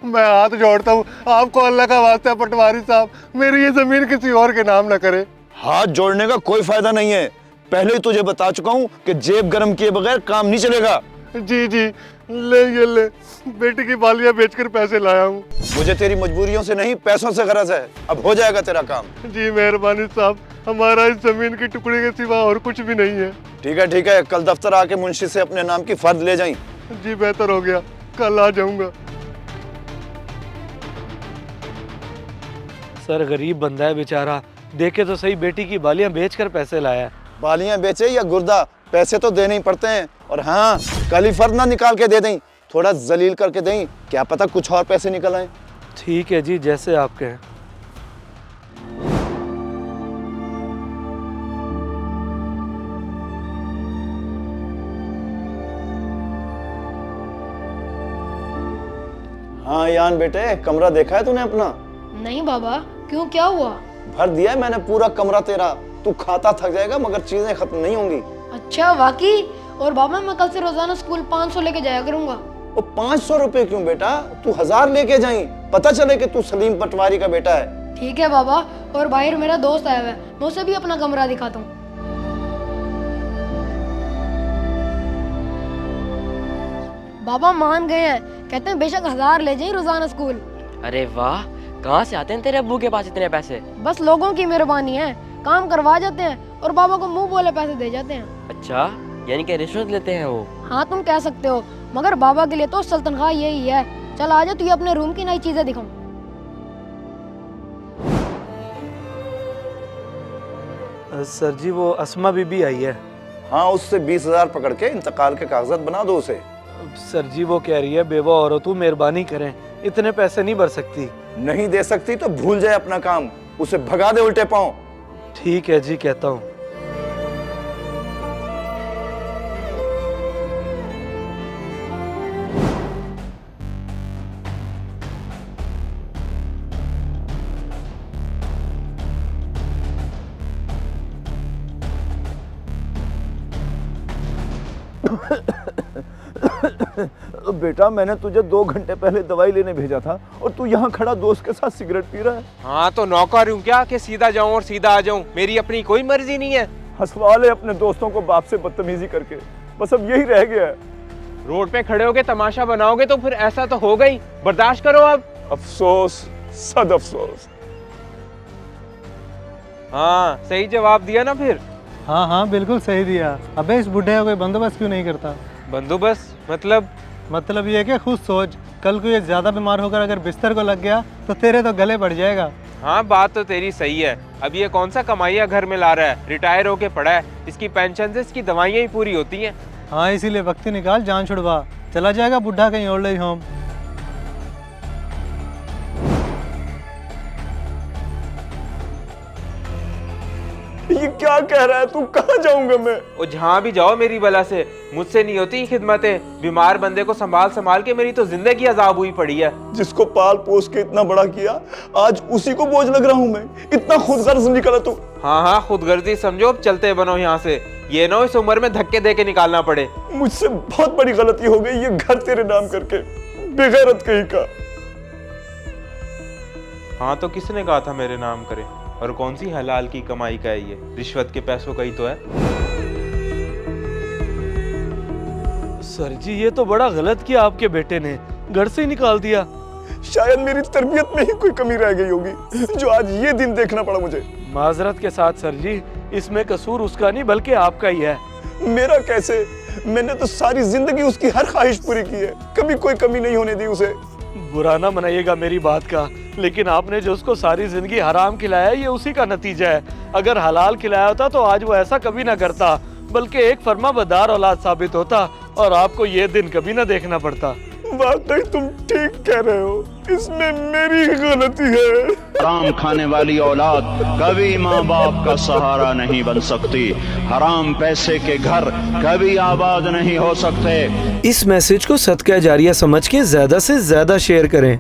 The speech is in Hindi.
मैं हाथ जोड़ता हूँ आपको, अल्लाह का वास्ता पटवारी साहब, मेरी ये जमीन किसी और के नाम न करे। हाथ जोड़ने का कोई फायदा नहीं है, पहले ही तुझे बता चुका हूँ कि जेब गर्म किए बगैर काम नहीं चलेगा। जी जी, ले ये ले, बेटी की बालियां बेचकर पैसे लाया हूँ। मुझे तेरी मजबूरियों से नहीं, पैसों से गरज है। अब हो जाएगा तेरा काम। जी मेहरबानी साहब, हमारा इस जमीन की टुकड़ी के सिवा और कुछ भी नहीं है। ठीक है, कल दफ्तर आके मुंशी से अपने नाम की फर्द ले जाई। जी बेहतर हो गया, कल आ जाऊंगा। सर गरीब बंदा है बेचारा, देखे तो सही बेटी की बालियां बेचकर पैसे लाया है। बालियां बेचे या गुर्दा, पैसे तो देने ही पड़ते हैं। और हाँ, कल ही फर्द ना निकाल के दे दें, थोड़ा जलील करके दें, क्या पता कुछ और पैसे निकल आए। ठीक है जी, जैसे आप कहें। हाँ यान बेटे, कमरा देखा है तूने अपना? नहीं बाबा, क्यों, क्या हुआ? भर दिया है मैंने पूरा कमरा तेरा, तू खाता थक जाएगा मगर चीजें खत्म नहीं होंगी। अच्छा वाकई? और बाबा मैं कल से रोजाना स्कूल 500 लेके जाया करूंगा। वो 500 रुपए क्यों बेटा, तू 1000 लेके जाई, पता चले कि तू सलीम पटवारी का बेटा है। ठीक है बाबा, और बाहर मेरा दोस्त आया हुआ है, मैं उसे भी अपना कमरा दिखाता हूँ। बाबा मान गए हैं, कहते हैं बेशक 1000 ले जाइए रोजाना स्कूल। अरे वाह, कहाँ से आते हैं तेरे अब्बू के पास इतने पैसे? बस लोगों की मेहरबानी है, काम करवा जाते हैं और बाबा को मुंह बोले पैसे दे जाते हैं। अच्छा, यानी कि रिश्वत लेते हैं वो? हाँ तुम कह सकते हो, मगर बाबा के लिए तो असल तनख्वाह यही है। चल आजा, तुझे अपने रूम की नई चीजें दिखाऊं। सर जी वो अस्मा बीबी आई है। हाँ, उससे 20,000 पकड़ के इंतकाल के कागजात बना दो उसे। सर जी वो कह रही है बेवा औरत हूँ, मेहरबानी करें, इतने पैसे नहीं भर सकती। नहीं दे सकती तो भूल जाए अपना काम, उसे भगा दे उल्टे पांव। ठीक है जी, कहता हूँ। बेटा मैंने तुझे 2 घंटे पहले दवाई लेने भेजा था और तू यहाँ खड़ा दोस्त के साथ सिगरेट पी रहा है। हाँ तो नौकर हूँ क्या कि सीधा जाऊँ और सीधा आ जाऊँ? मेरी अपनी कोई मर्जी नहीं है। हंसवा ले अपने दोस्तों को बाप से बदतमीजी करके, बस अब यही रह गया है। रोड पे खड़े होके तमाशा बनाओगे तो फिर ऐसा तो होगा ही, बर्दाश्त करो अब। अफसोस, सद अफसोस। हाँ सही जवाब दिया ना फिर। हाँ बिल्कुल सही दिया। अबे इस बुढ़े का कोई बंदोबस्त क्यों नहीं करता? बंदोबस्त मतलब ये कि खुद सोच, कल को ये ज्यादा बीमार होकर अगर बिस्तर को लग गया तो तेरे तो गले बढ़ जाएगा। हाँ बात तो तेरी सही है। अब ये कौन सा कमाइया घर में ला रहा है, रिटायर होके पड़ा है, इसकी पेंशन से इसकी दवाइयाँ ही पूरी होती हैं। हाँ इसीलिए वक्त ही निकाल, जान छुड़वा, चला जाएगा बुढ़ा कहीं ओल्ड एज होम। ये क्या कह रहा है तू, कहाँ जाऊंगा मैं? और जहाँ भी जाओ मेरी बला से, मुझसे नहीं होती खिदमतें। बीमार बंदे को संभाल संभाल के मेरी तो जिंदगी अजाब हुई पड़ी है। जिसको पाल पोस के इतना बड़ा किया, आज उसी को बोझ लग रहा हूँ मैं। इतना खुदगर्ज निकला तू। हाँ खुदगर्जी समझो, अब चलते बनो यहाँ से, ये ना इस उम्र में धक्के दे के निकालना पड़े। मुझसे बहुत बड़ी गलती हो गई ये घर तेरे नाम करके, बेगैरत कहीं का। हाँ तो किसने कहा था मेरे नाम करे? और कौन सी हलाल की कमाई का है ये? रिश्वत के पैसों का ही तो है। सर जी ये तो बड़ा गलत किया आपके बेटे ने, घर से ही निकाल दिया। शायद मेरी तरबियत में ही कोई कमी रह गई होगी जो आज ये दिन देखना पड़ा मुझे। माजरत के साथ सर जी, इसमें कसूर उसका नहीं बल्कि आपका ही है। मेरा कैसे? मैंने तो सारी जिंदगी उसकी हर ख्वाहिश पूरी की है, कभी कोई कमी नहीं होने दी उसे। बुरा ना मनाइएगा मेरी बात का, लेकिन आपने जो उसको सारी जिंदगी हराम खिलाया ये उसी का नतीजा है। अगर हलाल खिलाया होता तो आज वो ऐसा कभी ना करता, बल्कि एक फर्माबरदार औलाद साबित होता और आपको ये दिन कभी ना देखना पड़ता। वाकई तुम ठीक कह रहे हो, इसमें मेरी गलती है। हराम खाने वाली औलाद कभी माँ बाप का सहारा नहीं बन सकती। हराम पैसे के घर कभी आबाद नहीं हो सकते। इस मैसेज को सदका जारिया समझ के ज्यादा से ज्यादा शेयर करें।